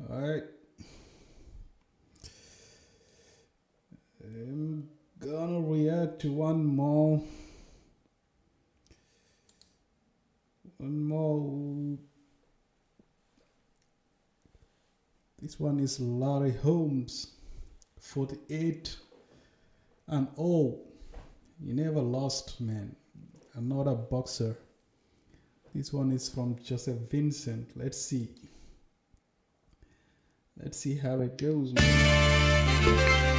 All right. I'm gonna react to one more. One more. This one is Larry Holmes, 48 and oh, he never lost, man. Another boxer. This one is from Joseph Vincent. Let's see. Let's see how it goes, man.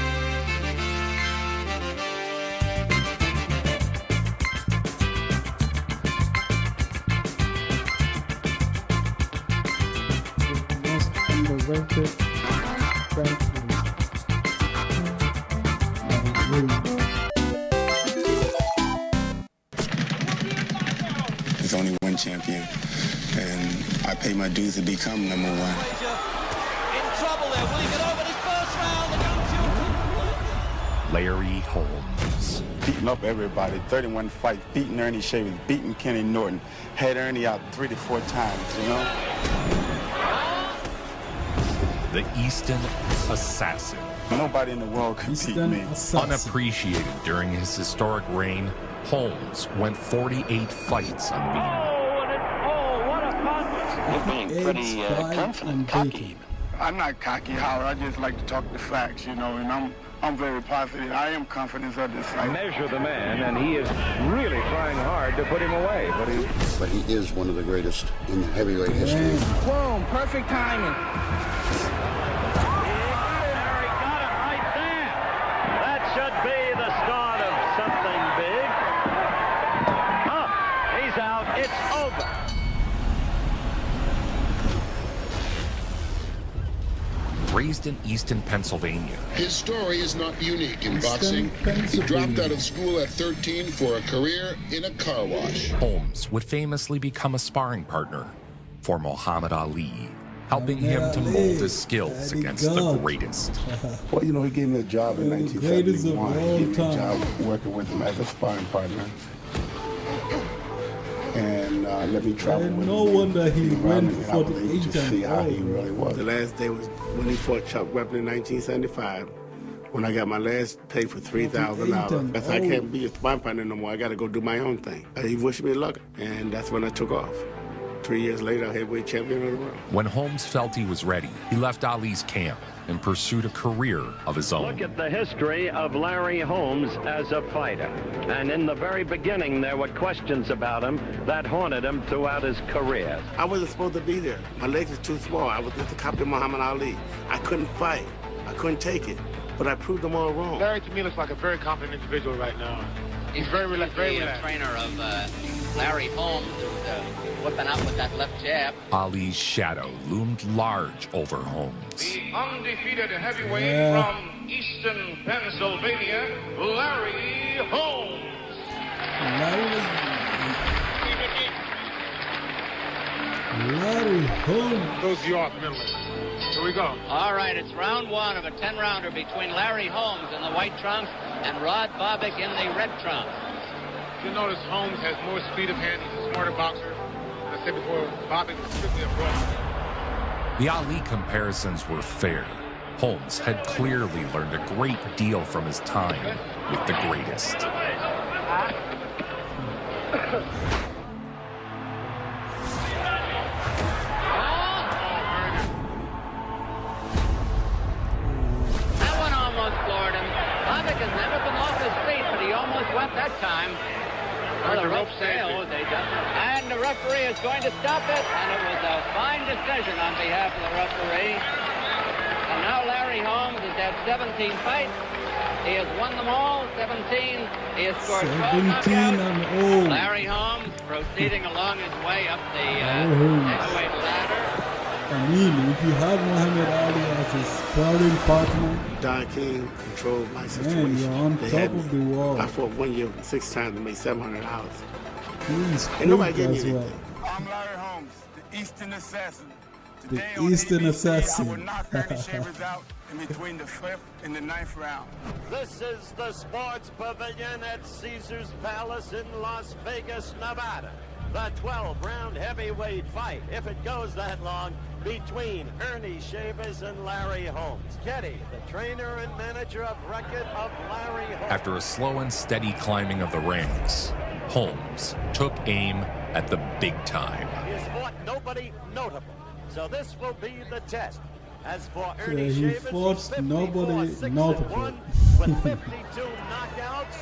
Underrated. There's only one champion, and I pay my dues to become number one. In trouble there. Will he get over this first round? Larry Holmes. Beating up everybody, 31 fights, beating Ernie Shavers, beating Kenny Norton, had Ernie out 3 to 4 times, you know? The Easton Assassin. Nobody in the world can beat me. Unappreciated during his historic reign, Holmes went 48 fights unbeaten. What a punch! You're being pretty confident, cocky. I'm not cocky, Howard. I just like to talk the facts, you know, and I'm very positive. I am confident of this fight. Measure the man, and he is really trying hard to put him away. But he is one of the greatest in heavyweight history. Boom, perfect timing. Should be the start of something big. Oh, he's out. It's over. Raised in Easton, Pennsylvania, His story is not unique in Eastern boxing. He dropped Pennsylvania. out of school at 13 for a career in a car wash. Holmes would famously become a sparring partner for Muhammad Ali, helping him to mold his skills against the greatest. Well, you know, he gave me a job in One of the greatest of 1971. all He gave me a time. job working with him as a sparring partner. And let me travel And with no him. wonder he Be around went him, and I was able 48 to see and how he oh. really was. The last day was when he fought Chuck Weapon in 1975. When I got my last pay for $3,000. That's I can't be a sparring partner no more. I got to go do my own thing. He wished me luck, and that's when I took off. 3 years later, heavyweight champion of the world. When Holmes felt he was ready, he left Ali's camp and pursued a career of his own. Look at the history of Larry Holmes as a fighter. And in the very beginning, there were questions about him that haunted him throughout his career. I wasn't supposed to be there. My legs were too small. I was just a copy of Muhammad Ali. I couldn't fight. I couldn't take it. But I proved them all wrong. Larry, to me, looks like a very confident individual right now. He's very relaxed. Very relaxed. Trainer of Larry Holmes, who's whipping out with that left jab. Ali's shadow loomed large over Holmes. The undefeated heavyweight from Easton, Pennsylvania, Larry Holmes. Larry Holmes. Those you off mentally. Here we go. All right, it's round one of a 10-rounder between Larry Holmes in the white trunks and Rod Bobick in the red trunks. You notice Holmes has more speed of hand. He's a smarter boxer. As I said before, Bobick was strictly a brawl. The Ali comparisons were fair. Holmes had clearly learned a great deal from his time with the greatest. That one almost floored him. Bobick has never been off his feet, but he almost went that time. Well, the rope sailed. And the referee is going to stop it, and it was a fine decision on behalf of the referee. And now Larry Holmes has had 17 fights. He has won them all, 17. He has scored 12 17 knockouts. and oh. Larry Holmes proceeding along his way up the heavyweight ladder. I mean, if you have Muhammad Ali as a sparring partner, Don King controlled my man, situation. you're on They top had of the me. world. I fought 1 year 6 times and made $700. He's Ain't nobody quick gave me as well. anything. I'm Larry Holmes, the Eastern Assassin. The Eastern Assassin. I will knock Ernie Shavers out in between the 5th and the 9th round. This is the Sports Pavilion at Caesar's Palace in Las Vegas, Nevada. the 12-round heavyweight fight, if it goes that long, between Ernie Shavers and Larry Holmes. Getty, the trainer and manager of record of Larry Holmes. After a slow and steady climbing of the ranks, Holmes took aim at the big time. He has fought nobody notable, so this will be the test. As for Ernie he Shavers, fought nobody notable. With 52 knockouts,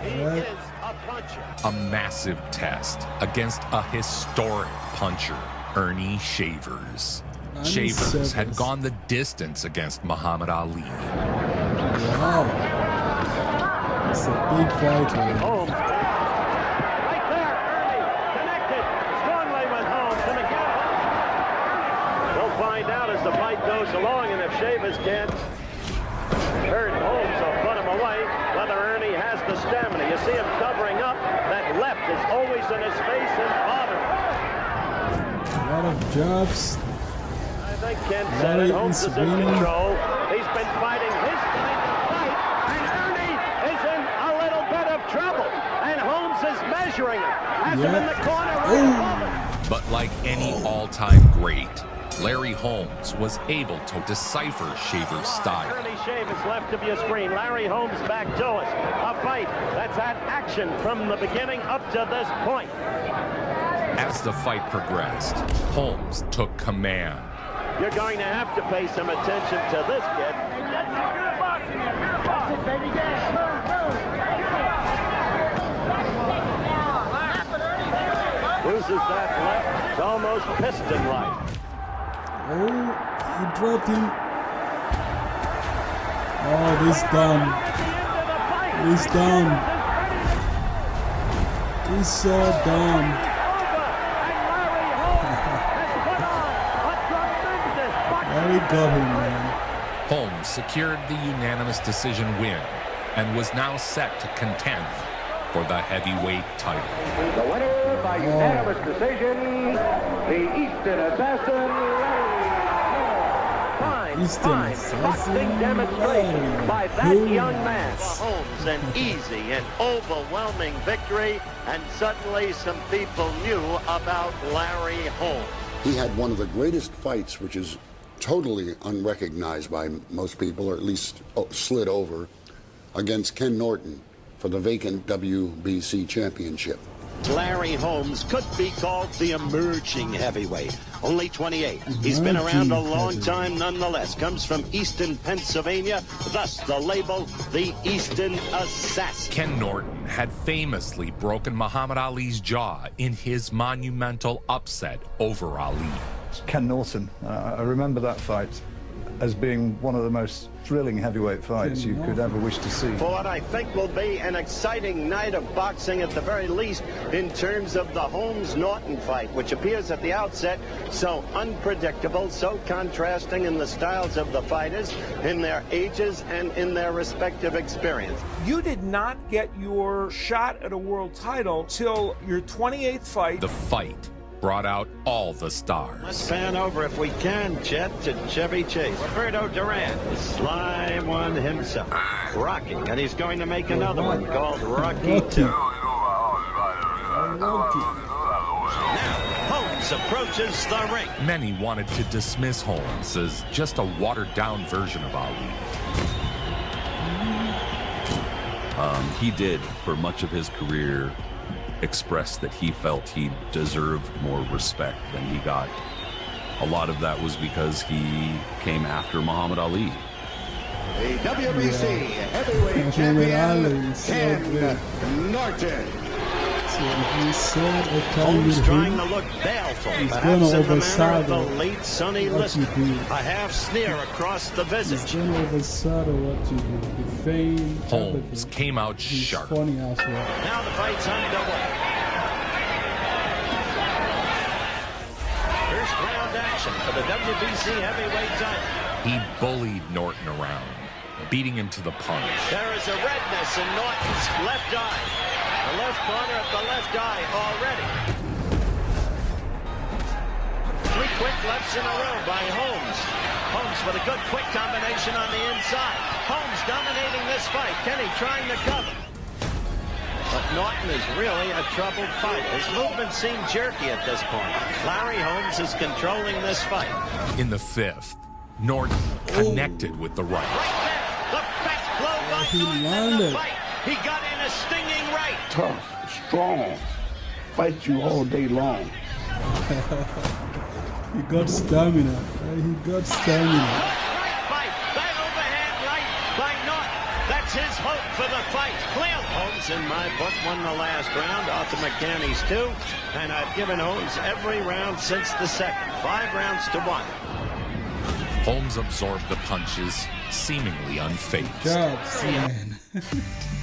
he is a puncher. A massive test against a historic puncher, Ernie Shavers. Shavers had gone the distance against Muhammad Ali. Wow. It's a big fight. Holmes. Right there, Ernie connected strongly with Holmes. And again, we'll find out as the fight goes along, and if Shavers can't hurt Holmes or put him away, whether Ernie has the stamina. You see him covering up. That left is always in his face and bothering. A lot of jobs. I think Ken said it. Holmes is in control. He's been fighting his kind of fight, and Ernie is in a little bit of trouble. And Holmes is measuring him. Has him in the corner right above him. But like any all-time great, Larry Holmes was able to decipher Shavers' style. Ernie Shavers left of your screen. Larry Holmes back to us. A fight that's had action from the beginning up to this point. As the fight progressed, Holmes took command. You're going to have to pay some attention to this kid. Loses that left. It's almost piston-like. Oh, he dropped him. Oh, this done. He's done. He's so done. Larry got him, man. Holmes secured the unanimous decision win and was now set to contend for the heavyweight title. The winner by unanimous decision, the Eastern Assassin, Larry. Fine boxing demonstration by that young man. Holmes, an easy and overwhelming victory, and suddenly some people knew about Larry Holmes. He had one of the greatest fights, which is totally unrecognized by most people, or at least slid over, against Ken Norton for the vacant WBC championship. Larry Holmes could be called the emerging heavyweight. Only 28. He's been around a long time nonetheless. Comes from Easton, Pennsylvania. Thus the label, the Eastern Assassin. Ken Norton had famously broken Muhammad Ali's jaw in his monumental upset over Ali. Ken Norton, I remember that fight as being one of the most thrilling heavyweight fights you could ever wish to see. For what I think will be an exciting night of boxing at the very least in terms of the Holmes-Norton fight, which appears at the outset so unpredictable, so contrasting in the styles of the fighters, in their ages and in their respective experience. You did not get your shot at a world title till your 28th fight. The fight brought out all the stars. Let's pan over, if we can, Chet, to Chevy Chase. Roberto Duran, the sly one himself. Rocky, and he's going to make another one called Rocky 2. Now, Holmes approaches the ring. Many wanted to dismiss Holmes as just a watered-down version of Ali. He did, for much of his career, express that he felt he deserved more respect than he got. A lot of that was because he came after Muhammad Ali. The WBC heavyweight champion, Ken Norton. So if you saw a time Holmes with trying him, to look baleful, he's perhaps gonna in the manner of the overshadow late Sonny what Liston. you do. A half sneer across the visage. He's gonna overshadow what you do. The fame, Holmes everything. came out He's sharp. funny as well. Now the fight's underway. First round action for the WBC heavyweight title. He bullied Norton around, beating him to the punch. There is a redness in Norton's left eye. The left corner of the left eye already. 3 quick lefts in a row by Holmes. Holmes with a good quick combination on the inside. Holmes dominating this fight. Kenny trying to cover. But Norton is really a troubled fighter. His movement seemed jerky at this point. Larry Holmes is controlling this fight. In the 5th, Norton connected with the right. Right there, the best blow by Norton in the fight. He got in a stinging right. Tough, strong, fight you all day long. He got stamina. He got stamina. Right fight. That overhand right by Norton. That's his hope for the fight. Clear. Holmes, in my book, won the last round. Arthur McCanny's 2. And I've given Holmes every round since the second. 5 rounds to 1. Holmes absorbed the punches, seemingly unfazed. Good job, man.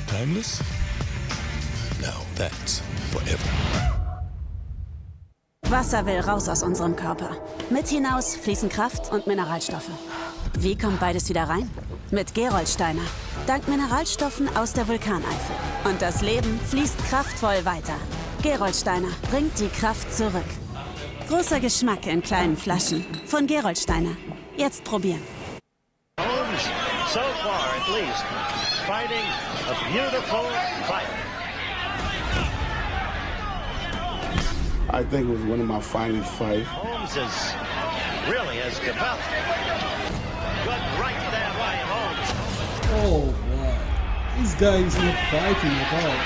Timeless? Now that's forever. Wasser will raus aus unserem Körper. Mit hinaus fließen Kraft und Mineralstoffe. Wie kommt beides wieder rein? Mit Gerolsteiner. Dank Mineralstoffen aus der Vulkaneifel. Und das Leben fließt kraftvoll weiter. Gerolsteiner bringt die Kraft zurück. Großer Geschmack in kleinen Flaschen. Von Gerolsteiner. Jetzt probieren. Holmes, so far at least, fighting a beautiful fight. I think it was one of my finest fights. Holmes really has developed. Good right there by Holmes. Oh, wow. This guy is not fighting at all.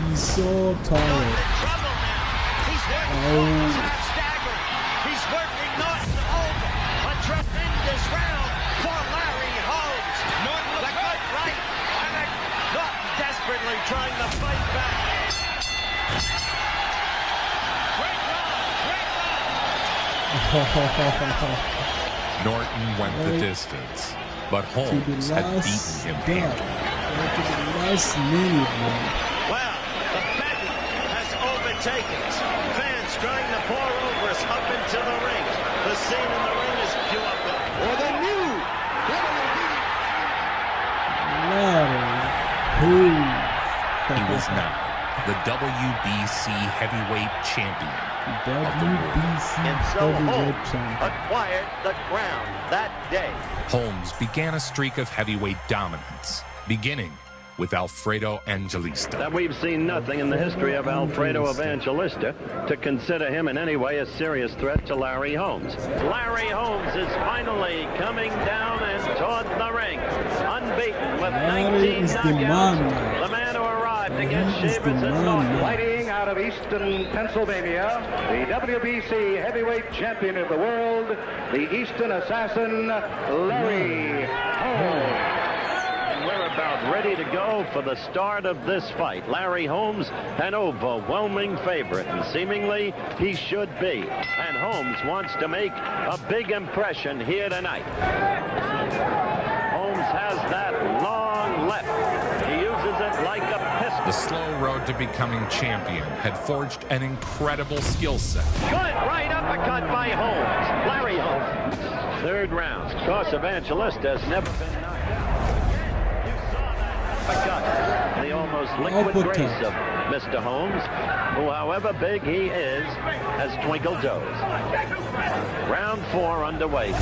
He's so tired. He's working Norton over. A tremendous round for Larry Holmes. Norton the good right. And Norton desperately trying to fight back. Great round. Norton went the distance, but Holmes had beaten him handily. To the last minute, man. Well, the battle has overtaken us. Fans trying to pour over us up into the ring. The scene in the ring is pure gold. For the new Larry Holmes. He was now the WBC heavyweight champion of the world. And so Holmes acquired the crown that day. Holmes began a streak of heavyweight dominance, beginning with Alfredo Evangelista. That we've seen nothing in the history of Alfredo Evangelista to consider him in any way a serious threat to Larry Holmes. Larry Holmes is finally coming down and toward the ring, unbeaten with 19 knockouts. The man who arrived against Shavers and Norton. Fighting out of Easton, Pennsylvania, the WBC heavyweight champion of the world, the Easton assassin, Larry Holmes. We're about ready to go for the start of this fight. Larry Holmes, an overwhelming favorite, and seemingly he should be. And Holmes wants to make a big impression here tonight. Holmes has that long left. He uses it like a pistol. The slow road to becoming champion had forged an incredible skill set. Good right uppercut by Holmes. Larry Holmes. 3rd round. Of course, Evangelista has never been knocked out. The almost liquid grace of Mr. Holmes, who, however big he is, has twinkle toes. Round 4 underway.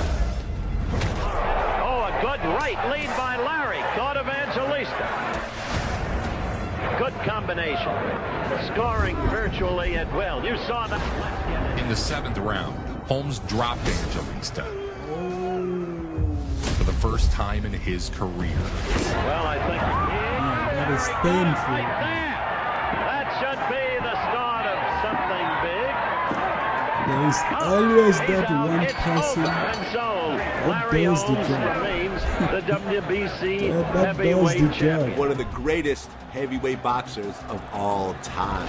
Oh, a good right lead by Larry. Caught Evangelista. Good combination. Scoring virtually at will. You saw that. In the 7th round, Holmes dropped Evangelista for the first time in his career. Well, I think that is painful. That should be the start of something big. There is always that one person And so, that does the job. remains the WBC that heavyweight does the champion. One of the greatest heavyweight boxers of all time.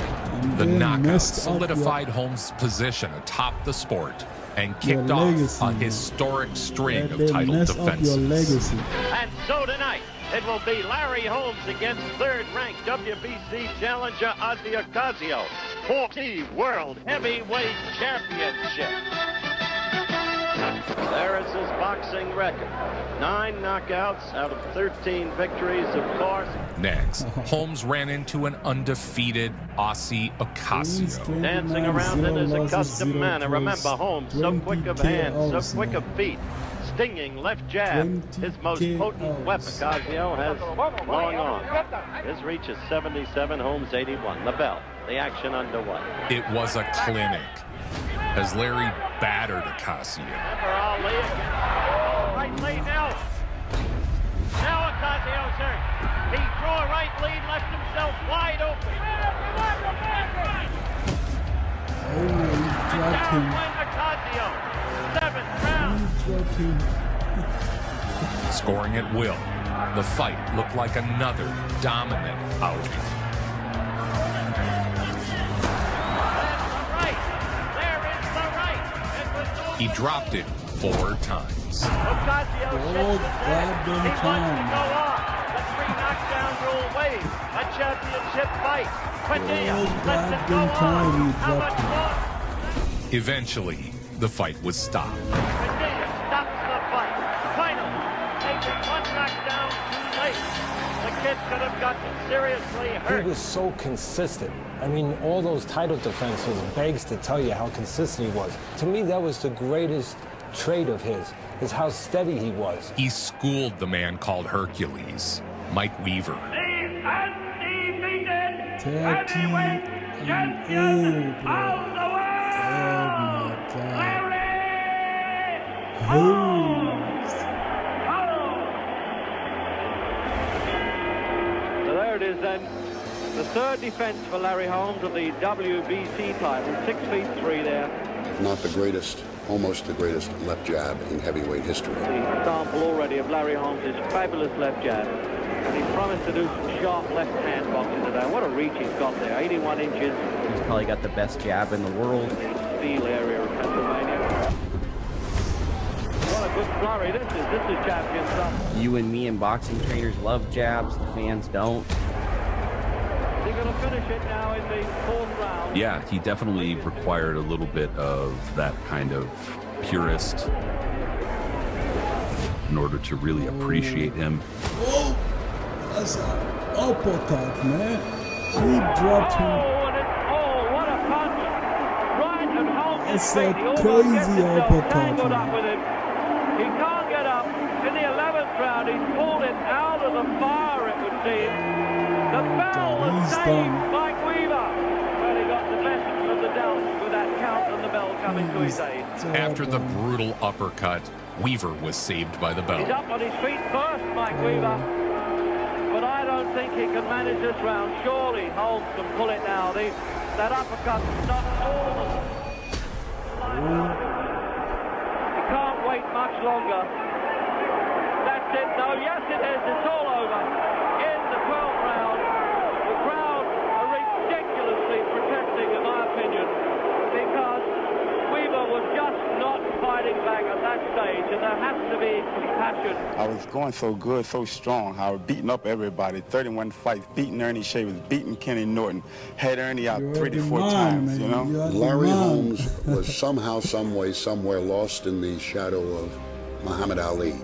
The knockout solidified Holmes' position atop the sport and kicked legacy, off a historic string that of they title mess up your defenses. legacy. And so tonight, it will be Larry Holmes against 3rd-ranked WBC challenger Ozzy Ocasio for the World Heavyweight Championship. There is his boxing record. 9 knockouts out of 13 victories, of course. Next, Holmes ran into an undefeated Aussie Ocasio. Dancing around in his accustomed manner. Remember, Holmes, so quick of hands, so quick of feet. Stinging left jab, his most potent weapon. Ocasio has long arms. His reach is 77, Holmes 81. The bell, the action underway. It was a clinic as Larry battered Ocasio. Remember Ali again. Right lead now. Now Ocasio's hurt. He drew a right lead, left himself wide open. He dropped him. Ocasio. 7th round. Scoring at will, the fight looked like another dominant outing. He dropped it 4 times. Ocasio goddamn time. Go on. The 3 knockdown rule waves. A championship fight. Padilla lets it go on. How much more? Eventually, the fight was stopped. Padilla stops the fight. Finally, taking 1 knockdown too late. The kid could have gotten seriously hurt. He was so consistent. I mean, all those title defenses begs to tell you how consistent he was. To me, that was the greatest trait of his, is how steady he was. He schooled the man called Hercules, Mike Weaver. The undefeated 30 heavyweight champion of the world, Larry Holmes. So there it is then. The 3rd defense for Larry Holmes of the WBC title, 6'3" there. If not the greatest, almost the greatest left jab in heavyweight history. The example already of Larry Holmes' fabulous left jab. And he promised to do some sharp left hand boxing today. What a reach he's got there, 81 inches. He's probably got the best jab in the world. Steel area of Pennsylvania. What a good flurry this is champion stuff. You and me and boxing trainers love jabs, the fans don't. He's going to finish it now in the 4th round. Yeah, he definitely required a little bit of that kind of purist in order to really appreciate him. Oh, that's an uppercut, man. He dropped him. Oh, what a punch. Right at Holmes' That's feet. a crazy uppercut, Tangled up man. with him. He can't get up. In the 11th round, he's pulled it out of the fire, it would seem. The bell was saved by Weaver. Well, he got the best of the doubt with that count and the bell coming to his aid. After the brutal uppercut, Weaver was saved by the bell. He's up on his feet first, Mike Weaver. But I don't think he can manage this round. Surely Holmes can pull it now. That uppercut stopped all. He can't wait much longer. That's it. No, yes it is. It's all over. In the 12th round, the crowd are ridiculously protesting, in my opinion, because Weaver was just not fighting back at that stage, and there has to be compassion. I was going so good, so strong. I was beating up everybody. 31 fights, beating Ernie Shavers, beating Kenny Norton, had Ernie out 3 to 4 times, you know? Larry Holmes was somehow, some way, somewhere lost in the shadow of Muhammad Ali,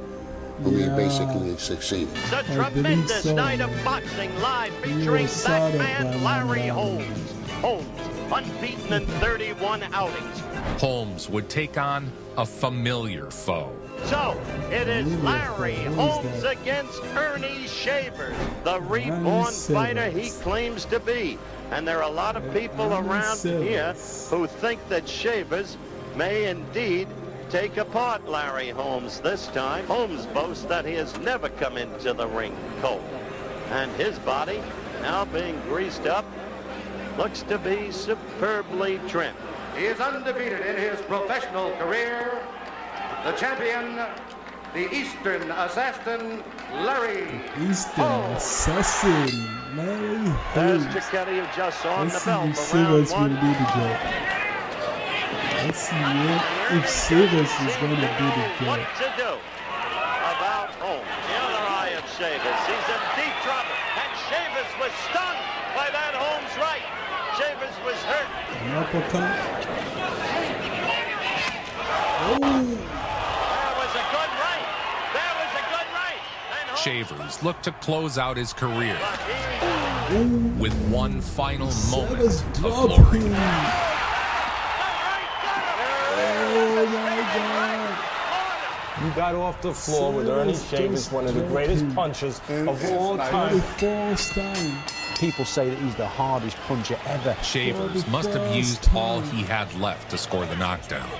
whom he basically succeeded. The tremendous night of boxing live featuring that man Larry Holmes. Holmes, unbeaten in 31 outings. Holmes would take on a familiar foe. So, it is Larry Holmes against Ernie Shavers, the reborn fighter he claims to be. And there are a lot of people around here who think that Shavers may indeed take apart Larry Holmes this time. Holmes boasts that he has never come into the ring cold. And his body, now being greased up, looks to be superbly trimmed. He is undefeated in his professional career. The champion, the Eastern Assassin, Larry Holmes. Larry Holmes. There's Cicchetti who just on the bell for Sivas round 1. will do the job. Let's see if Sivas is going to do the What job. to do about Holmes? The other eye of Shavers. He's in deep trouble. And Shavers was stunned by that Holmes right. Shavers was hurt. An uppercut. Oh! Shavers looked to close out his career with one final moment of glory. Oh my God! You got off the floor with Ernie Shavers, one of the greatest punchers of all time. People say that he's the hardest puncher ever. Shavers must have used all he had left to score the knockdown,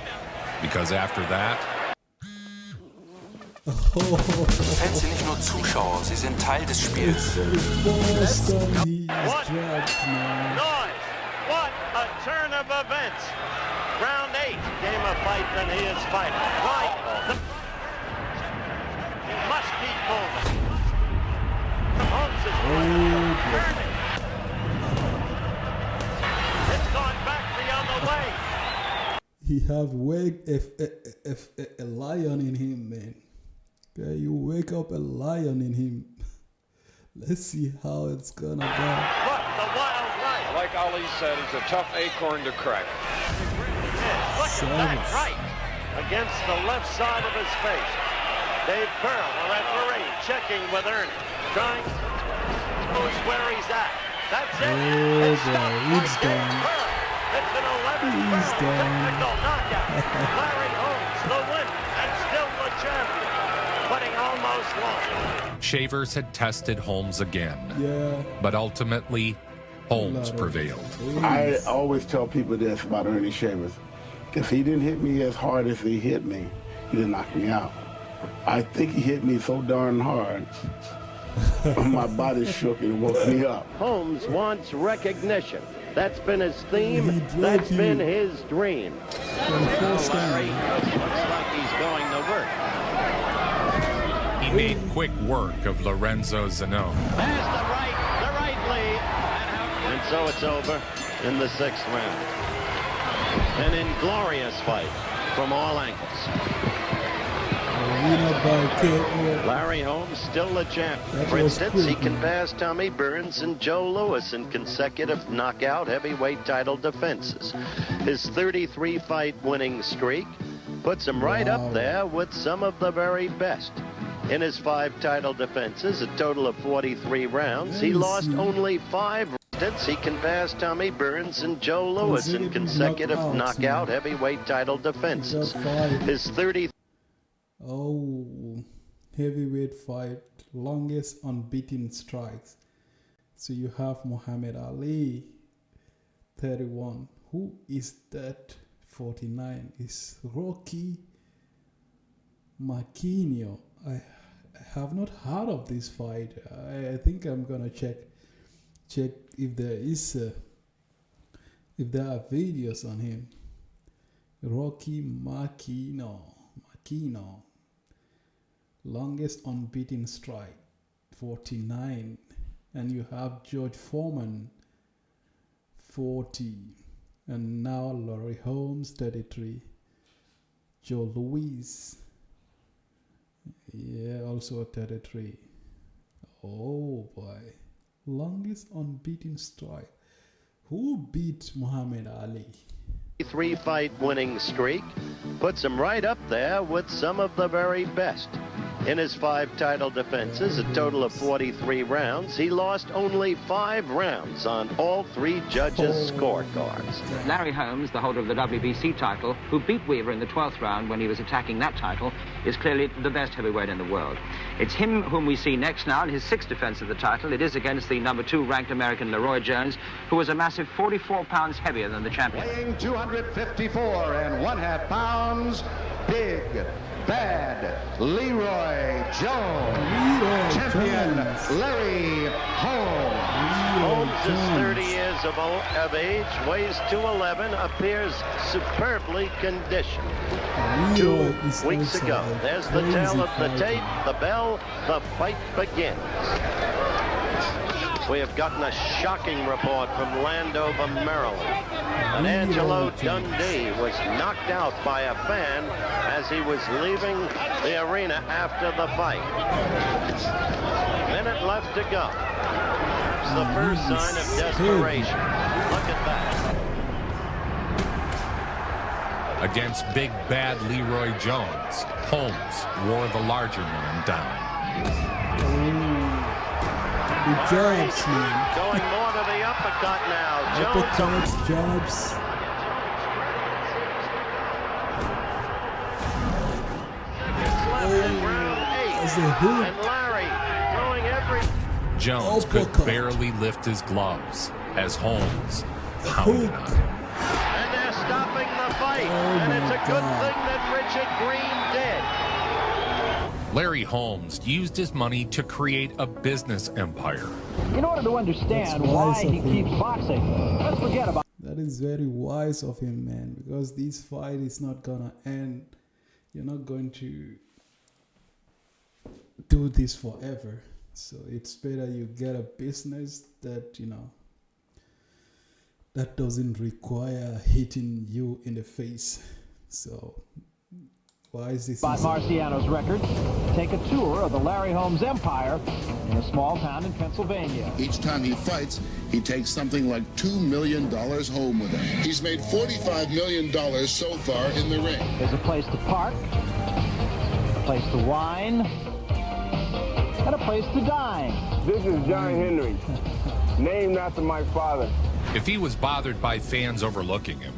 because after that... Fans sind nicht nur Zuschauer, sie sind Teil des Spiels. What a turn of events. Round 8, game of fight than he is fighting. Right. He must keep moving. Holmes is turning. It's gone back the other way. He have a lion in him, man. Okay, you wake up a lion in him. Let's see how it's gonna go. Look, the wild right. Like Ali said, he's a tough acorn to crack. Look at that right against the left side of his face. Dave Pearl, the referee, checking with Ernie, trying to knows where he's at. That's it. Oh boy, he's done. It's an 11th technical knockout. Larry Holmes, the win, and still the champion. But he almost won. Shavers had tested Holmes again, but ultimately, Holmes prevailed. I always tell people this about Ernie Shavers. If he didn't hit me as hard as he hit me, he didn't knock me out. I think he hit me so darn hard, my body shook and woke me up. Holmes wants recognition. That's been his theme. That's been his dream. Larry looks like he's going to work. He made quick work of Lorenzo Zanon. There's the right lead. And so it's over in the 6th round. An inglorious fight from all angles. Larry Holmes still the champion. For instance, he can pass Tommy Burns and Joe Louis in consecutive knockout heavyweight title defenses. His 33-fight winning streak puts him right up there with some of the very best. In his 5 title defenses, a total of 43 rounds, he lost only 5 rounds. He can pass Tommy Burns and Joe Louis in consecutive knockout heavyweight title defenses. His 30... Oh, heavyweight fight, longest unbeaten strikes. So you have Muhammad Ali, 31. Who is that? 49 is Rocky Marquinhos. I have not heard of this fight. I think I'm gonna check if there are videos on him. Rocky Marquinhos. Longest unbeaten strike, 49. And you have George Foreman, 40. And now Larry Holmes, 33. Joe Louis, also 33. Oh boy, longest unbeaten strike. Who beat Muhammad Ali? 3-fight winning streak puts him right up there with some of the very best. In his 5 title defenses, a total of 43 rounds, he lost only 5 rounds on all 3 judges' scorecards. Larry Holmes, the holder of the WBC title, who beat Weaver in the 12th round when he was attacking that title, is clearly the best heavyweight in the world. It's him whom we see next now in his 6th defense of the title. It is against the number 2 ranked American Leroy Jones, who was a massive 44 pounds heavier than the champion. Weighing 254 and 1/2 pounds, big, bad Leroy Jones. Champion Larry Holmes. Holmes is 30 years of age, weighs 211, appears superbly conditioned. 2 weeks ago, there's the tail of the tape, the bell, the fight begins. We have gotten a shocking report from Landover, Maryland. And Angelo Dundee was knocked out by a fan as he was leaving the arena after the fight. Minute left to go. It's the first sign of desperation. Look at that. Against big bad Leroy Jones, Holmes wore the larger man down. The jabs, man. Going more to the uppercut now. Uppercuts, jabs. As a hook. And Larry throwing every... Jones could barely lift his gloves as Holmes pounded on him. And they're stopping the fight. And it's a good thing that Richard Green did. Larry Holmes used his money to create a business empire. In order to understand why he keeps boxing, let's forget about... That is very wise of him, man, because this fight is not gonna end. You're not going to do this forever. So it's better you get a business that, that doesn't require hitting you in the face. So why is this? By Marciano's records, take a tour of the Larry Holmes empire in a small town in Pennsylvania. Each time he fights, he takes something like $2 million home with him. He's made $45 million so far in the ring. There's a place to park, a place to wine, and a place to dine. This is John Henry, named after my father. If he was bothered by fans overlooking him,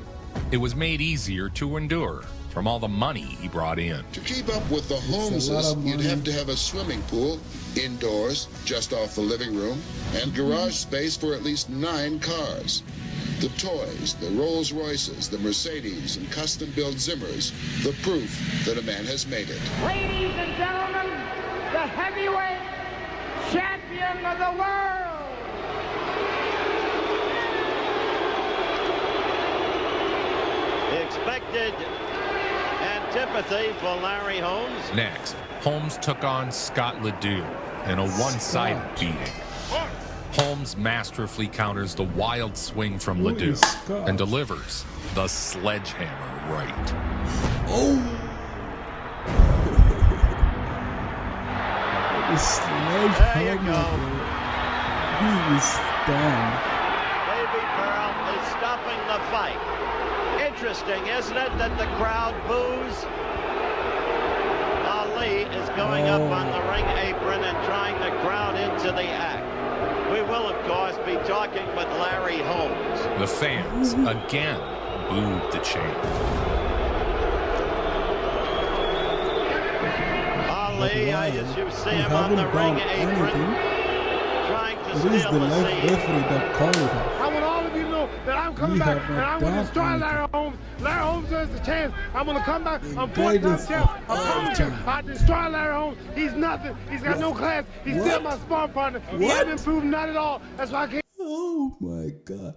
it was made easier to endure from all the money he brought in. To keep up with the Holmeses, you'd have to have a swimming pool indoors, just off the living room, and garage space for at least 9 cars. The toys, the Rolls Royces, the Mercedes, and custom-built Zimmers, the proof that a man has made it. Ladies and gentlemen, the heavyweight champion of the world. The expected antipathy for Larry Holmes. Next, Holmes took on Scott Ledoux in a one-sided beating. Holmes masterfully counters the wild swing from Ledoux and delivers the sledgehammer right. Oh! The sledgehammer. He is done. Baby Pearl is stopping the fight. Interesting, isn't it, that the crowd boos? Ali is going up on the ring apron and trying to crowd into the act. We will, of course, be talking with Larry Holmes. The fans again booed the champ. Ali, as you see him on the ring apron, trying to steal the scene. Referee that called it off. I want all of you to know that I'm coming back and I'm going to destroy Larry Holmes. Larry Holmes has the chance. I'm going to come back. I'm 4-time champ. I'm coming here. I destroy Larry Holmes. He's nothing. He's got no class. He's still my sparring partner. He hasn't improved, not at all. That's why I can't. Oh my God!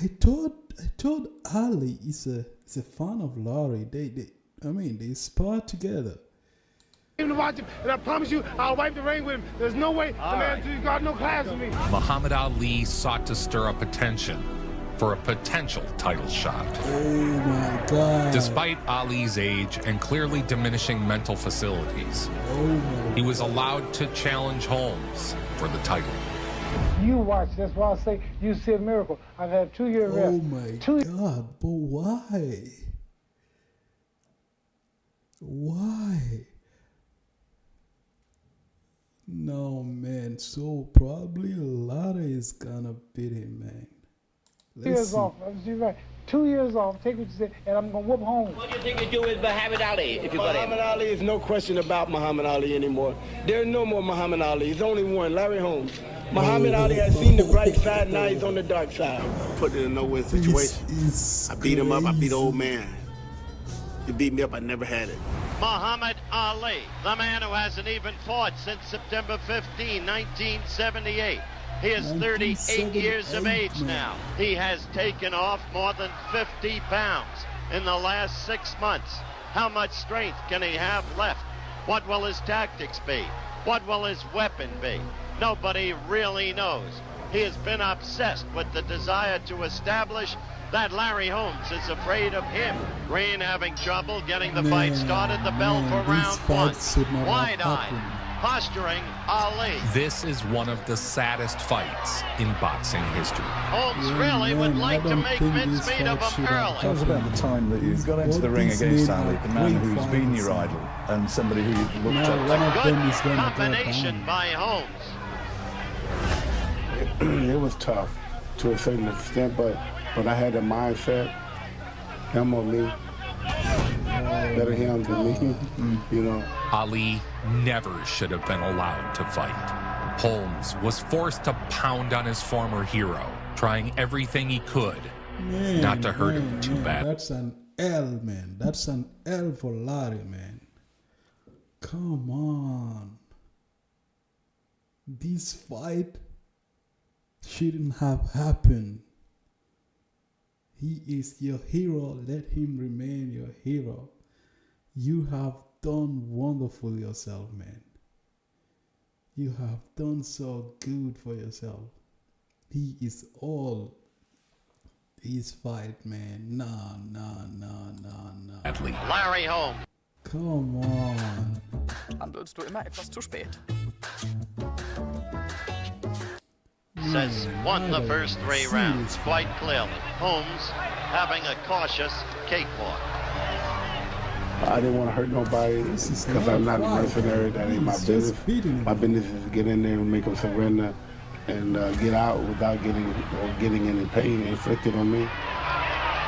I told Ali is a fan of Larry. They spar together. To watch him, and I promise you, I'll wipe the ring with him. There's no way the man has got no class with me. Muhammad Ali sought to stir up attention for a potential title shot. Oh my God. Despite Ali's age and clearly diminishing mental facilities, he was allowed to challenge Holmes for the title. You watch. That's why I say you see a miracle. I've had 2 years rest. Oh my God, but why? Why? No, man. So probably Larry is gonna beat him, man. 2 years off. You're right. 2 years off. Take what you said, and I'm gonna whoop home. What do you think you do with Muhammad Ali if you got him? Muhammad Ali is no question about Muhammad Ali anymore. There's no more Muhammad Ali. There's only one, Larry Holmes. Muhammad Ali has seen the bright side, now he's on the dark side. Put it in a no-win situation. I beat him up. I beat the old man. He beat me up. I never had it. Muhammad Ali, the man who hasn't even fought since September 15, 1978. He is 38 years of age now. He has taken off more than 50 pounds in the last 6 months. How much strength can he have left? What will his tactics be? What will his weapon be? Nobody really knows. He has been obsessed with the desire to establish that Larry Holmes is afraid of him. Green having trouble getting the fight started. The bell for round 1. Wide-eyed. posturing Ali. This is one of the saddest fights in boxing history. Holmes really would like to make mincemeat of him early. Tell us about the time that you got into the ring against Ali, the man who's been your idol and somebody who you've looked up to. A good combination by Holmes. It was tough to a certain extent, but I had the mindset, him or me, better him than me, you know. Ali never should have been allowed to fight. Holmes was forced to pound on his former hero, trying everything he could not to hurt him too bad. That's an L, man. That's an L for Larry, man. Come on. This fight shouldn't have happened. He is your hero. Let him remain your hero. You have done wonderful yourself, man. You have done so good for yourself. He is all his fight, man. No. Larry Holmes. Come on. Handelst du immer etwas zu spät. Says won the first 3 rounds quite clearly. Holmes having a cautious cakewalk. I didn't want to hurt nobody because I'm not a mercenary. That ain't my business. My business is to get in there and make them surrender and get out without getting any pain inflicted on me.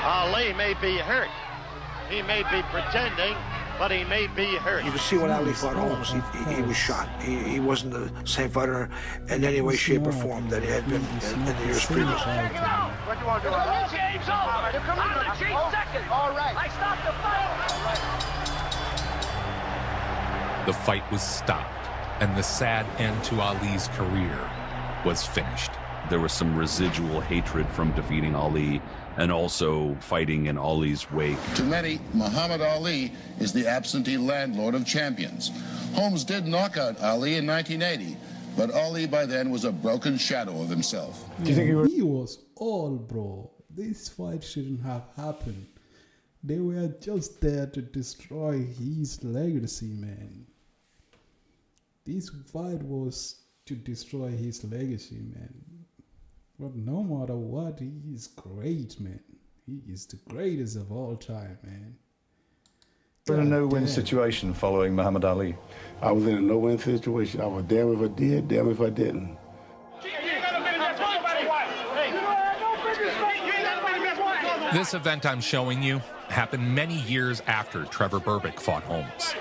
Ali may be hurt. He may be pretending, but he may be hurt. You can see when Ali fought Holmes, he was shot. He wasn't the same fighter in any way, shape, or form that he had been in the years previous. What do you want to do? The game's over. I'm the chief second. All right. I stopped the fight. The fight was stopped, and the sad end to Ali's career was finished. There was some residual hatred from defeating Ali and also fighting in Ali's wake. To many, Muhammad Ali is the absentee landlord of champions. Holmes did knock out Ali in 1980, but Ali by then was a broken shadow of himself. Do you think he was all, bro? This fight shouldn't have happened. They were just there to destroy his legacy, man. This fight was to destroy his legacy, man. But no matter what, he is great, man. He is the greatest of all time, man. You were in a no-win situation following Muhammad Ali. I was in a no-win situation. I was damn if I did, damn if I didn't. This event I'm showing you happened many years after Trevor Berbick fought Holmes.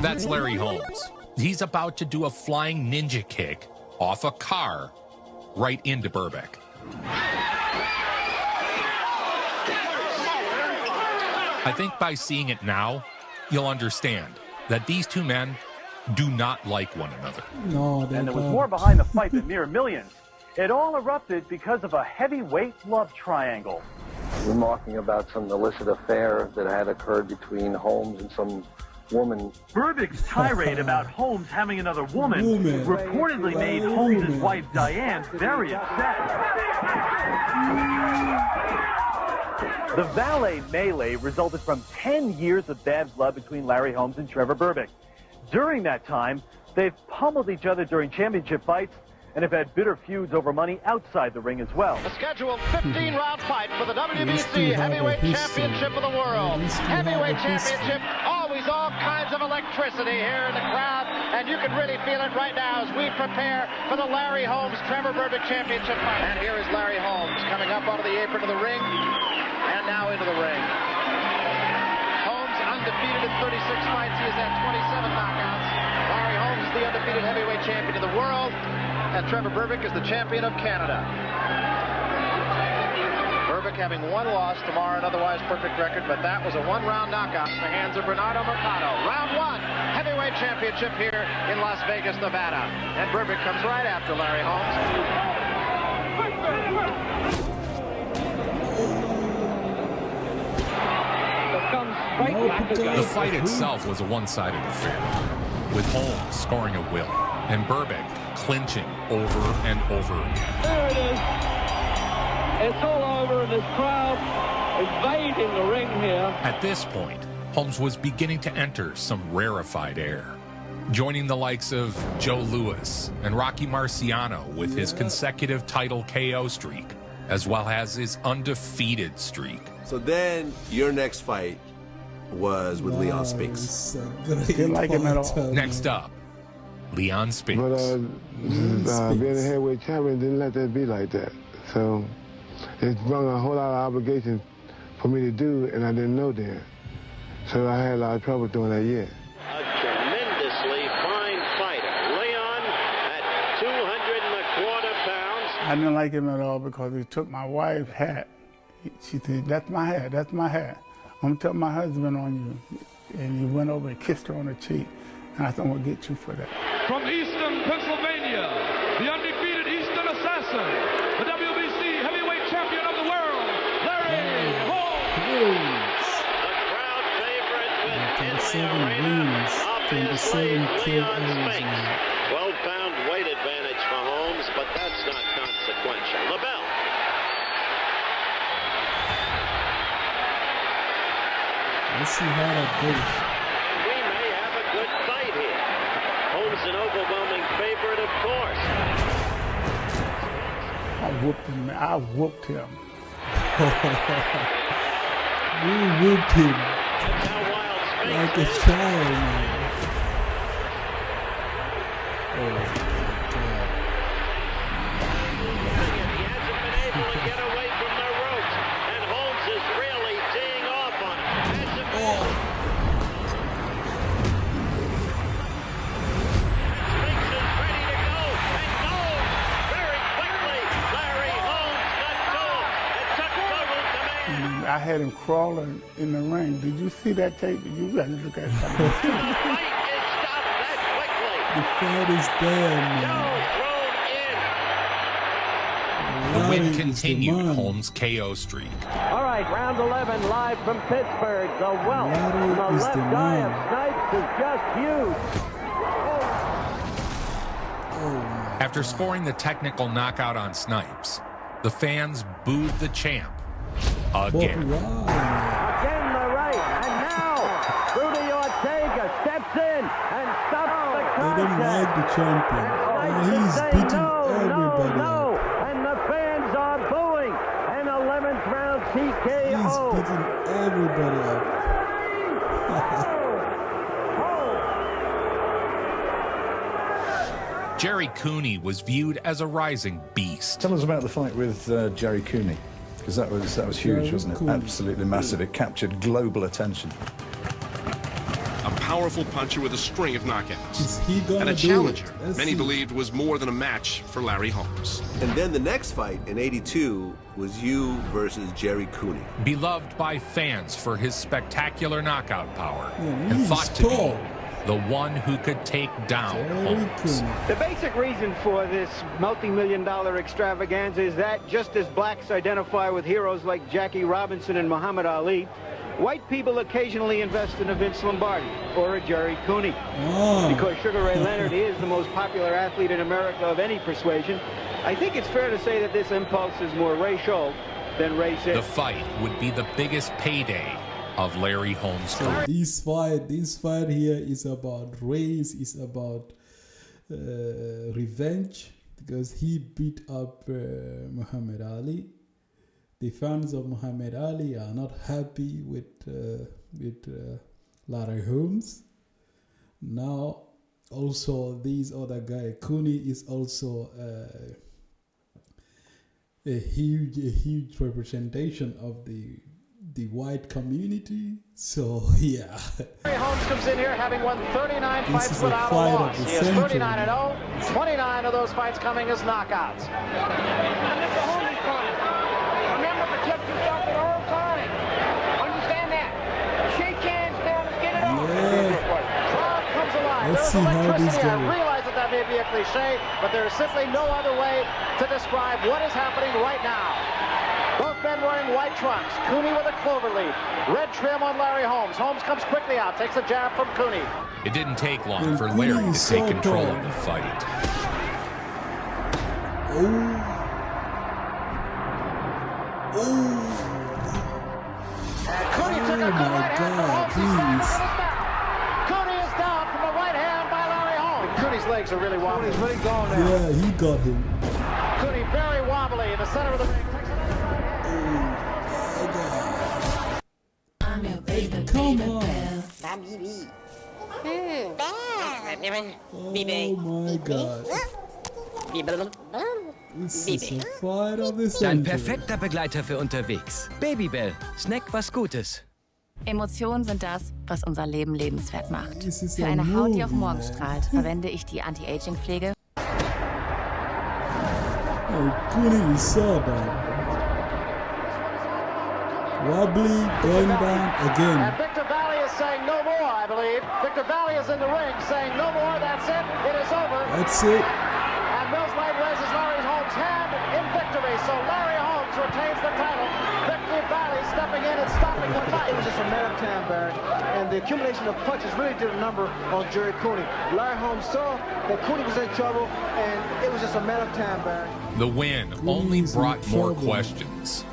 That's Larry Holmes. He's about to do a flying ninja kick off a car right into Berbick. I think by seeing it now, you'll understand that these two men do not like one another. No, and there was more behind the fight than mere millions. It all erupted because of a heavyweight love triangle. Remarking about some illicit affair that had occurred between Holmes and some woman. Berbick's tirade about Holmes having another woman reportedly made Holmes' wife Diane very upset. The valet melee resulted from 10 years of bad blood between Larry Holmes and Trevor Berbick. During that time, they've pummeled each other during championship fights and have had bitter feuds over money outside the ring as well. A scheduled 15-round fight for the WBC Heavyweight Championship of the World. Heavyweight Championship, always all kinds of electricity here in the crowd, and you can really feel it right now as we prepare for the Larry Holmes-Trevor Berbick Championship fight. And here is Larry Holmes coming up onto the apron of the ring, and now into the ring. Holmes undefeated in 36 fights. He has had 27 knockouts. Larry Holmes is the undefeated heavyweight champion of the world, and Trevor Berbick is the champion of Canada. Berbick having one loss to mar an otherwise perfect record, but that was a one-round knockout in the hands of Bernardo Mercado. Round one, heavyweight championship here in Las Vegas, Nevada. And Berbick comes right after Larry Holmes. The fight itself was a one-sided affair, with Holmes scoring at will and Berbick clinching over and over again. There it is. It's all over, and this crowd invading the ring here. At this point, Holmes was beginning to enter some rarefied air, joining the likes of Joe Louis and Rocky Marciano with his consecutive title KO streak, as well as his undefeated streak. So then your next fight was with Leon Spinks. Didn't like him at all. Next up, Leon Spinks. But being a heavyweight champion didn't let that be like that. So it brought a whole lot of obligation for me to do, and I didn't know then. So I had a lot of trouble doing that yet. A tremendously fine fighter. Leon at 225 pounds. I didn't like him at all because he took my wife's hat. She said, "That's my hat, that's my hat. I'm gonna tell my husband on you." And he went over and kissed her on the cheek. And I said, "I'm gonna get you for that." From Easton, Pennsylvania, the undefeated Easton Assassin, the WBC heavyweight champion of the world, Larry Holmes. 27 wins, 27 KOs. 12-pound weight advantage for Holmes, but that's not consequential. The bell. Let's see how that goes. We may have a good fight here. Holmes an overwhelming favorite, of course. I whooped him. I whooped him. We whooped him. Like a child, man. Oh my God. He hasn't been able to get away from the ropes, and Holmes is really teeing off on him. Spinks is ready to go, and goes very quickly. Larry Holmes got to him and took total command. I had him crawling in the ring. Did you see that tape? You got to look at something. The fight is done, man. The win continued Holmes' KO streak. All right, round 11 live from Pittsburgh. The welt from the left eye of Snipes is just huge. After scoring the technical knockout on Snipes, the fans booed the champ again. Again the right, and now Rudy Ortega steps in and stops the contest. They don't like the champion. He's beating everybody up. And the fans are booing an 11th round TKO. He's beating everybody up. Jerry Cooney was viewed as a rising beast. Tell us about the fight with Jerry Cooney, because that was huge, wasn't it? Absolutely massive. It captured global attention. A powerful puncher with a string of knockouts. Is he gonna and a do challenger it? many believed was more than a match for Larry Holmes. And then the next fight in '82 was you versus Jerry Cooney. Beloved by fans for his spectacular knockout power, Man, and he's thought to tall. be the one who could take down Holmes. The basic reason for this multi-million-dollar extravaganza is that, just as blacks identify with heroes like Jackie Robinson and Muhammad Ali, white people occasionally invest in a Vince Lombardi or a Jerry Cooney. Because Sugar Ray Leonard is the most popular athlete in America of any persuasion, I think it's fair to say that this impulse is more racial than racist. The fight would be the biggest payday of Larry Holmes' career. This fight here is about race, is about revenge, because he beat up Muhammad Ali. The fans of Muhammad Ali are not happy with Larry Holmes. Now, also this other guy, Cooney, is also a huge representation of the white community. So yeah, Larry Holmes comes in here having won 39 This fights is a without a fight of loss. the He is century. 39-0, 29 of those fights coming as knockouts. Remember, protect yourself at all times. Understand that. Shake hands, fellas. Get it on. Crowd comes alive. Let's There's see how this electricity. I goes. realize that may be a cliche, but there is simply no other way to describe what is happening right now. Both men wearing white trunks. Cooney with a clover leaf. Red trim on Larry Holmes. Holmes comes quickly out, takes a jab from Cooney. It didn't take long for Larry to take control of the fight. Cooney took a good right hand. Holmes is legs are really wobbly. He's really gone now. Yeah, he got him. Cooney very wobbly in the center of the ring. I'm your baby. Come on. Oh my God. This is a fight of the Dein century. perfekter Begleiter für unterwegs. Babybel, Snack was Gutes. Emotionen sind das, was unser Leben lebenswert macht. This Für eine Haut, die auf morgen strahlt, verwende ich die Anti-Aging-Pflege. Oh, Cooney is so bad. Wobbly, going down again. And Victor Valley is saying no more, I believe. Victor Valley is in the ring saying no more, that's it, it is over. That's it. And Mills Lane raises Larry Holmes' hand in victory, so Larry Holmes retains the title. Victor Valley stepping in and stopping the fight. It was just a matter of time, Barry, and the accumulation of punches really did a number on Jerry Cooney. Larry Holmes saw that Cooney was in trouble, and it was just a matter of time, Barry. The win only brought more questions,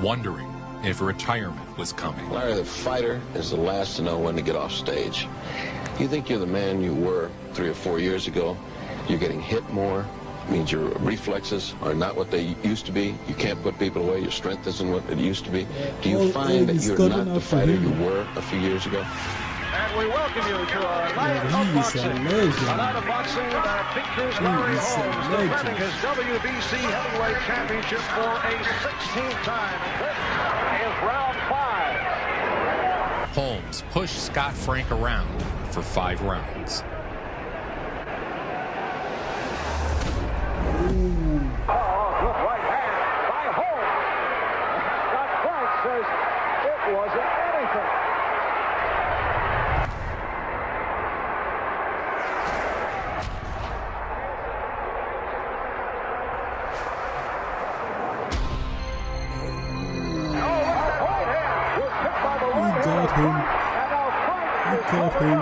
wondering if retirement was coming. Larry, the fighter, is the last to know when to get off stage. You think you're the man you were 3 or 4 years ago. You're getting hit more. Means your reflexes are not what they used to be. You can't put people away. Your strength isn't what it used to be. Do you find that you're not the fighter you were a few years ago? And we welcome you to a night of boxing. A night of boxing that features Larry Holmes defending his WBC Heavyweight Championship for a 16th time. This is round 5. Holmes pushed Scott Frank around for 5 rounds. Good right hand by Holmes. Scott Frank says it wasn't anything. Got him. He got him.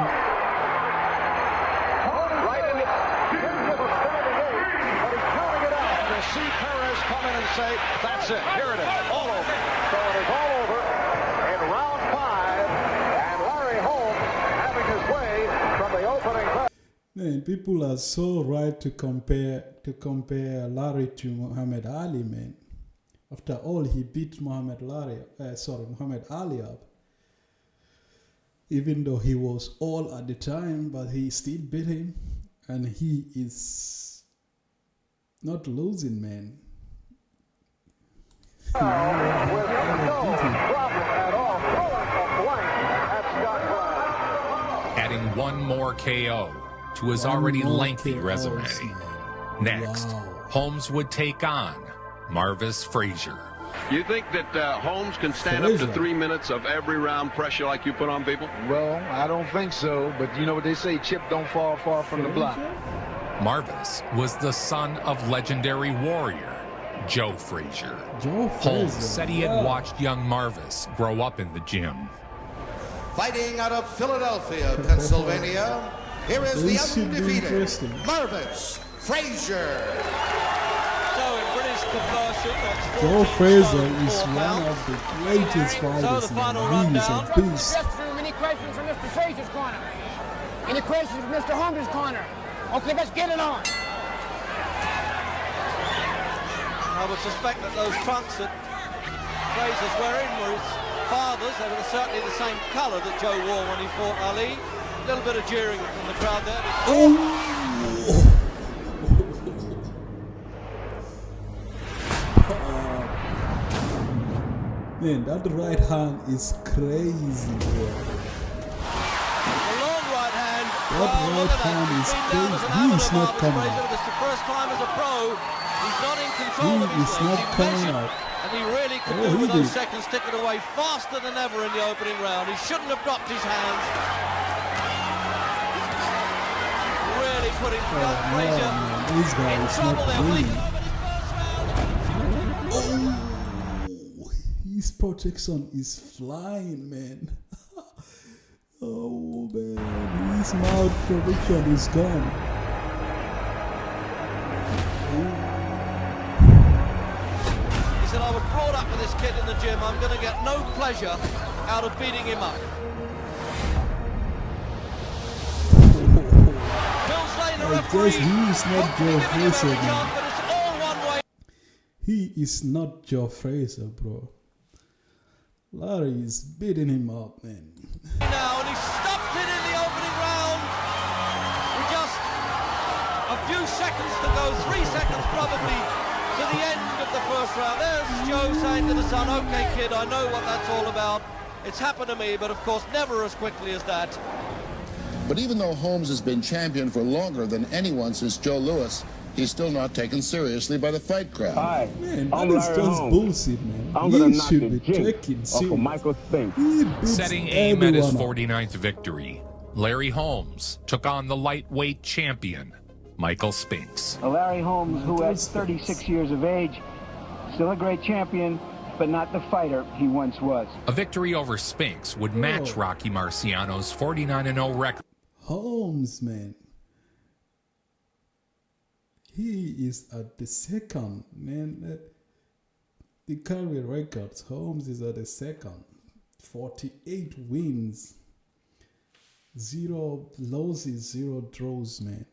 Right in it. Didn't give a standing eight, but he's counting it out. You'll see Perez come in and say, that's it. Here it is. All over. So it is all over in round 5. And Larry Holmes having his way from the opening bell. Man, people are so right to compare Larry to Muhammad Ali, man. After all, he beat Muhammad Ali up. Even though he was all at the time, but he still beat him. And he is not losing, man. Adding one more KO to his already lengthy resume. Next, Holmes would take on Marvis Frazier. You think that Holmes can stand up to 3 minutes of every round pressure like you put on people? Well, I don't think so, but you know what they say, chip don't fall far from the block. Marvis was the son of legendary warrior Joe Frazier. Holmes said he had watched young Marvis grow up in the gym. Fighting out of Philadelphia, Pennsylvania, here is the undefeated Marvis Frazier. Joe Frazier is one of the greatest fighters, man. He is a beast. Any questions from Mr. Frazier's corner? Any questions from Mr. Holmes' corner? Okay, let's get it on. I would suspect that those trunks that Frazier's wearing were his father's. They were certainly the same colour that Joe wore when he fought Ali. A little bit of jeering from the crowd there. Man, that right hand is crazy, bro. A long right hand. That right hand is crazy. He is not coming out. It's the first time as a pro. He's not in control of He is not coming out. And he really could do with those seconds ticking away faster than ever in the opening round. He shouldn't have dropped his hands. Really putting Frazier This guy is not winning. His protection is flying, man. Oh man, his mouth protection is gone. He said, I was brought up with this kid in the gym. I'm going to get no pleasure out of beating him up. Mills Lane guess he is not Joe Frazier, man. He is not Joe Frazier, bro. Larry is beating him up, man. Now, and he stopped it in the opening round with just a few seconds to go, 3 seconds probably, to the end of the first round. There's Joe saying to the son, okay, kid, I know what that's all about. It's happened to me, but of course never as quickly as that. But even though Holmes has been champion for longer than anyone since Joe Louis, he's still not taken seriously by the fight crowd. Hi, man, that is just bullshit, man. I'm gonna He knock should the be jinx taking off serious. of Michael Spinks. He beats Setting aim at his everyone up. 49th victory, Larry Holmes took on the lightweight champion, Michael Spinks. Larry Holmes, who at 36 years of age, still a great champion, but not the fighter he once was. A victory over Spinks would match Rocky Marciano's 49-0 record. Holmes, man. He is at the second, man. The career records, Holmes is at the second. 48 wins, 0 losses, 0 draws, man.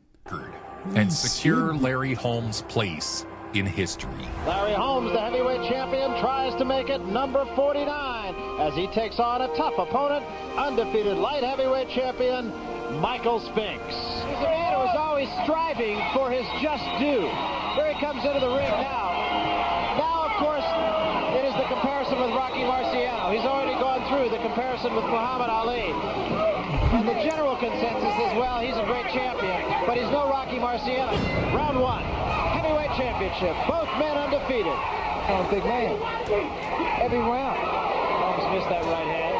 And secure Larry Holmes' place in history. Larry Holmes, the heavyweight champion, tries to make it number 49 as he takes on a tough opponent, undefeated light heavyweight champion, Michael Spinks. He's a man who is always striving for his just due. Here he comes into the ring now. Now, of course, it is the comparison with Rocky Marciano. He's already gone through the comparison with Muhammad Ali. And the general consensus is, well, he's a great champion, but he's no Rocky Marciano. Round 1, heavyweight championship. Both men undefeated. Oh, big man. Every round. Holmes missed that right hand.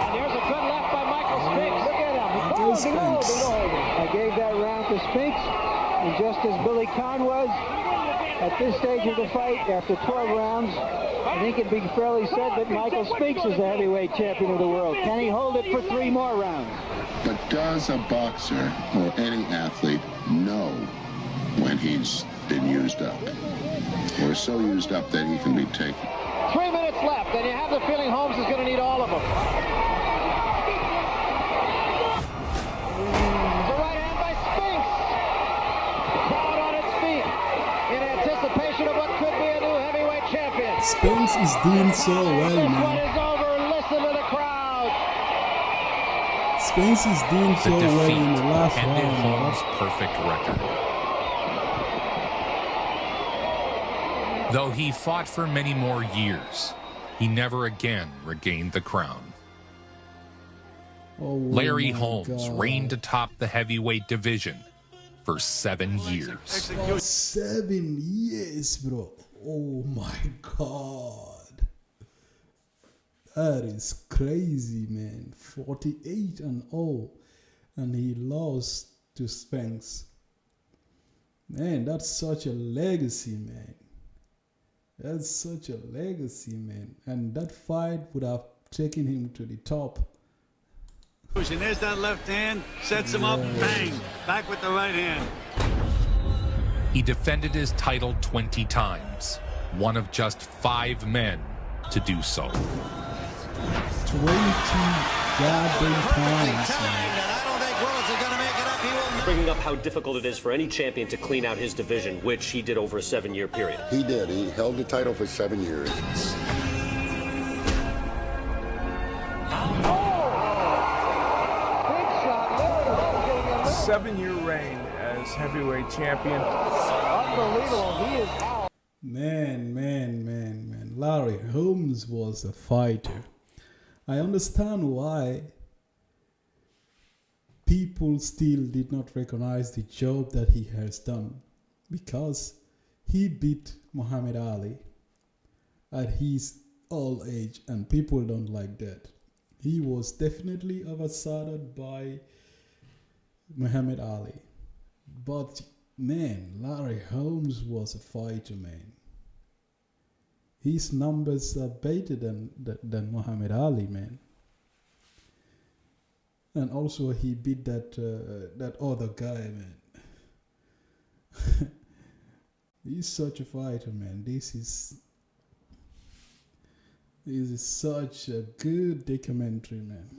And there's a good left by Michael Spinks. Look at him. I gave that round to Spinks, and just as Billy Conn was at this stage of the fight, after 12 rounds, I think it'd be fairly said that Michael Spinks is the heavyweight champion of the world. Can he hold it for 3 more rounds? But does a boxer or any athlete know when he's been used up? Or so used up that he can be taken? 3 minutes left, and you have the feeling Holmes is going to need all of them. The right hand by Spinks. Crowd on its feet in anticipation of what could be a new heavyweight champion. Spinks is doing so well, This one man. is over. Listen to the crowd. Spinks is doing so The well in the defeat last ended round. Holmes' perfect record. Though he fought for many more years, he never again regained the crown. Oh, Larry my Holmes God. reigned atop the heavyweight division for 7 years. For 7 years, bro. Oh my God. That is crazy, man. 48-0. And he lost to Spinks. Man, that's such a legacy, man. That's such a legacy, man. And that fight would have taken him to the top. And there's that left hand, sets him up, bang, back with the right hand. He defended his title 20 times, one of just 5 men to do so. 20 goddamn times, man. Bringing up how difficult it is for any champion to clean out his division, which he did over a 7-year period. He did. He held the title for 7 years. Seven-year reign as heavyweight champion. Unbelievable. He is out. Man. Larry Holmes was a fighter. I understand why people still did not recognize the job that he has done, because he beat Muhammad Ali at his old age, and people don't like that. He was definitely overshadowed by Muhammad Ali. But man, Larry Holmes was a fighter, man. His numbers are better than Muhammad Ali, man. And also he beat that other guy, man. He's such a fighter, man. This is such a good documentary, man.